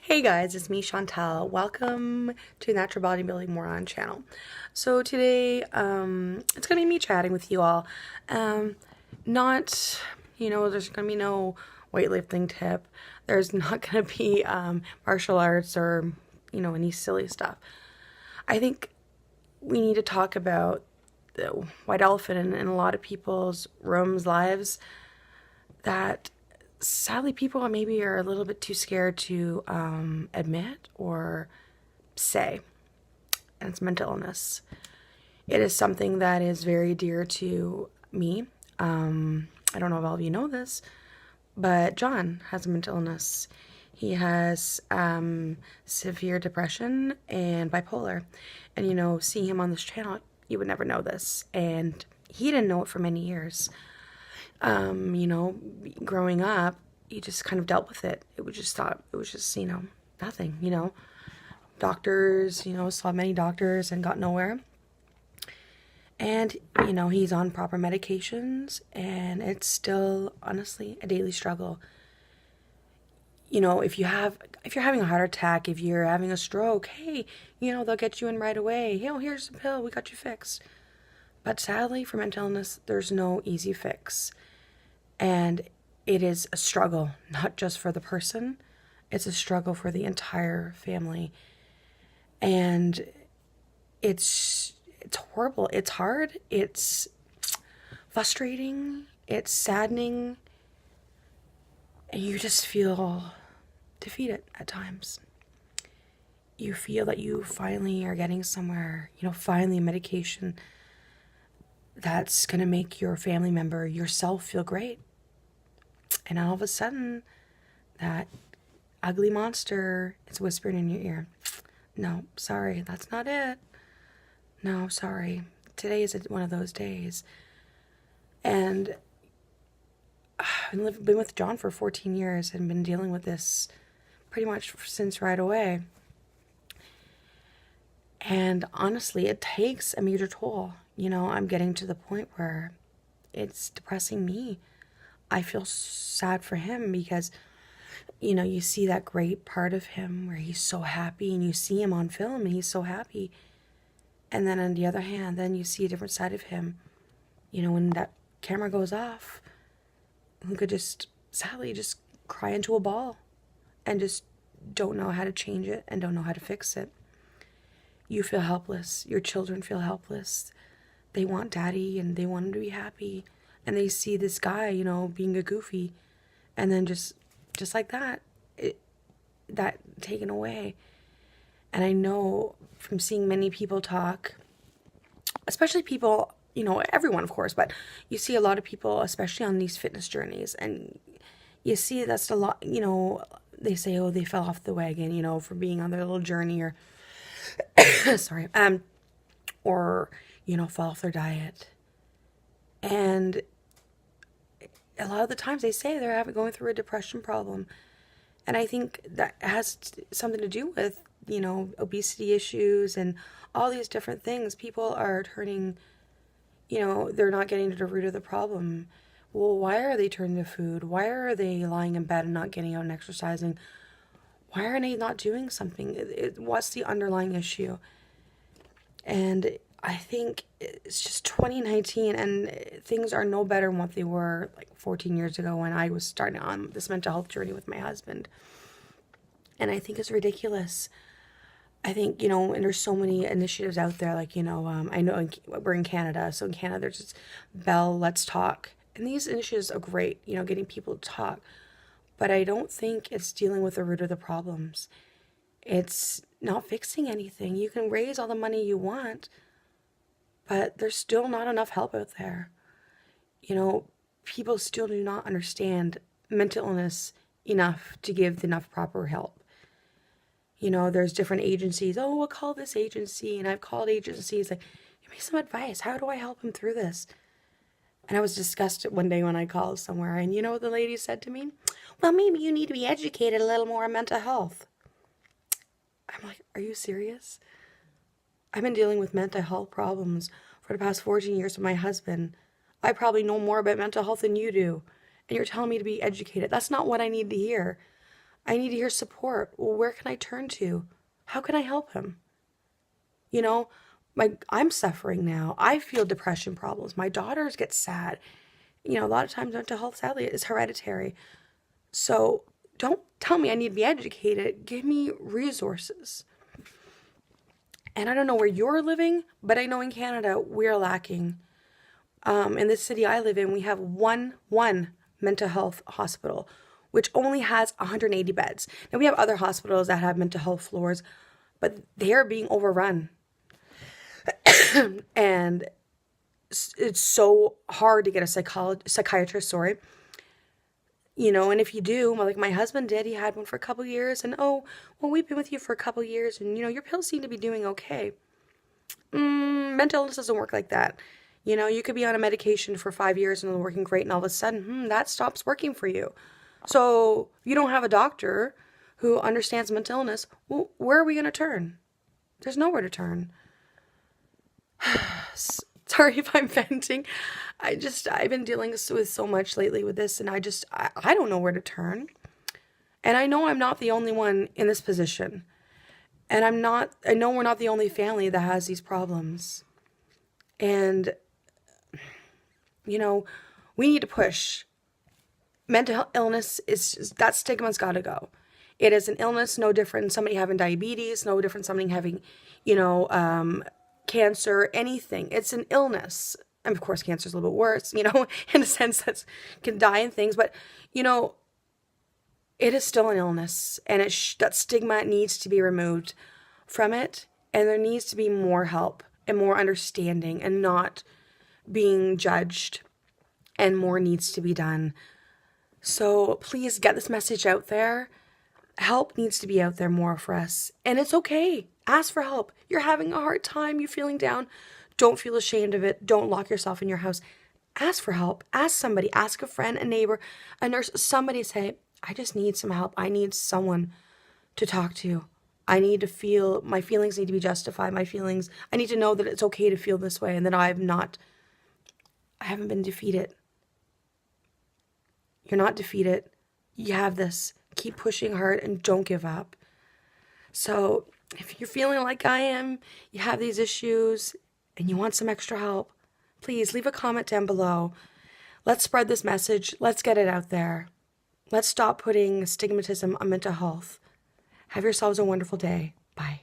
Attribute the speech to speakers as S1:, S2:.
S1: Hey guys, it's me Chantal. Welcome to Natural Bodybuilding Moron channel. So today, it's gonna be me chatting with you all. Not, there's gonna be no weightlifting tip. There's not gonna be martial arts or any silly stuff. I think we need to talk about the white elephant in a lot of people's rooms, lives, that sadly people maybe are a little bit too scared to admit or say, and it's mental illness. It is something that is very dear to me. I don't know if all of you know this, but John has a mental illness. He has severe depression and bipolar. And seeing him on this channel, you would never know this. And he didn't know it for many years. Growing up, you just kind of dealt with it. It was just thought it was just, nothing. Doctors, saw many doctors and got nowhere. And, he's on proper medications and it's still, honestly, a daily struggle. If you're having a heart attack, if you're having a stroke, hey, they'll get you in right away. Here's the pill, we got you fixed. But sadly, for mental illness, there's no easy fix. And it is a struggle, not just for the person, it's a struggle for the entire family. And it's horrible. It's hard. It's frustrating. It's saddening. And you just feel defeated at times. You feel that you finally are getting somewhere, finally a medication that's going to make your family member, yourself, feel great. And all of a sudden, that ugly monster is whispering in your ear, no, sorry, that's not it. No, sorry, today is one of those days. And I've been with John for 14 years and been dealing with this pretty much since right away. And honestly, it takes a major toll. I'm getting to the point where it's depressing me. I feel sad for him because, you see that great part of him where he's so happy and you see him on film and he's so happy. And then on the other hand, then you see a different side of him, when that camera goes off, who could just sadly just cry into a ball and just don't know how to change it and don't know how to fix it. You feel helpless. Your children feel helpless. They want daddy and they want him to be happy. And they see this guy, being a goofy. And then just like that, that taken away. And I know from seeing many people talk, especially people, everyone of course, but you see a lot of people, especially on these fitness journeys. And you see that's a lot, they say, oh, they fell off the wagon, for being on their little journey or, sorry, or, fall off their diet. And a lot of the times they say they're going through a depression problem. And I think that has something to do with, obesity issues and all these different things. People are turning, they're not getting to the root of the problem. Well, why are they turning to food? Why are they lying in bed and not getting out and exercising? Why are they not doing something? What's the underlying issue? And I think it's just 2019 and things are no better than what they were like 14 years ago when I was starting on this mental health journey with my husband. And I think it's ridiculous. I think, and there's so many initiatives out there, like, I know we're in Canada. So in Canada, there's this Bell Let's Talk. And these initiatives are great, getting people to talk. But I don't think it's dealing with the root of the problems. It's not fixing anything. You can raise all the money you want, but there's still not enough help out there. People still do not understand mental illness enough to give enough proper help. There's different agencies. Oh, we'll call this agency. And I've called agencies like, give me some advice. How do I help him through this? And I was disgusted one day when I called somewhere. And you know what the lady said to me? Well, maybe you need to be educated a little more on mental health. I'm like, are you serious? I've been dealing with mental health problems for the past 14 years with my husband. I probably know more about mental health than you do. And you're telling me to be educated. That's not what I need to hear. I need to hear support. Well, where can I turn to? How can I help him? You know, I'm suffering now. I feel depression problems. My daughters get sad. You know, a lot of times mental health, sadly, is hereditary. So don't tell me I need to be educated. Give me resources. And I don't know where you're living, but I know in Canada we're lacking. In the city I live in, we have one mental health hospital, which only has 180 beds. Now we have other hospitals that have mental health floors, but they are being overrun. And it's so hard to get a psychiatrist, sorry. You know, and if you do, like my husband did, he had one for a couple years, and oh, well, we've been with you for a couple years, and you know, your pills seem to be doing okay. Mental illness doesn't work like that. You know, you could be on a medication for 5 years and it's working great, and all of a sudden, that stops working for you. So you don't have a doctor who understands mental illness. Well, where are we going to turn? There's nowhere to turn. Sorry if I'm venting. I've been dealing with so much lately with this, and I don't know where to turn. And I know I'm not the only one in this position. And I know we're not the only family that has these problems. And, you know, we need to push. Mental illness that stigma's got to go. It is an illness, no different than somebody having diabetes, no different than somebody having, cancer, anything. It's an illness. And of course, cancer is a little bit worse, in a sense that can die in things. But, it is still an illness. And that stigma needs to be removed from it. And there needs to be more help and more understanding and not being judged. And more needs to be done. So please get this message out there. Help needs to be out there more for us. And it's okay. Ask for help. You're having a hard time. You're feeling down. Don't feel ashamed of it. Don't lock yourself in your house. Ask for help. Ask somebody. Ask a friend, a neighbor, a nurse. Somebody say, I just need some help. I need someone to talk to. I need to feel, my feelings need to be justified. I need to know that it's okay to feel this way and that I haven't been defeated. You're not defeated. You have this. Keep pushing hard and don't give up. So if you're feeling like I am, you have these issues and you want some extra help, please leave a comment down below. Let's spread this message. Let's get it out there. Let's stop putting stigmatism on mental health. Have yourselves a wonderful day. Bye.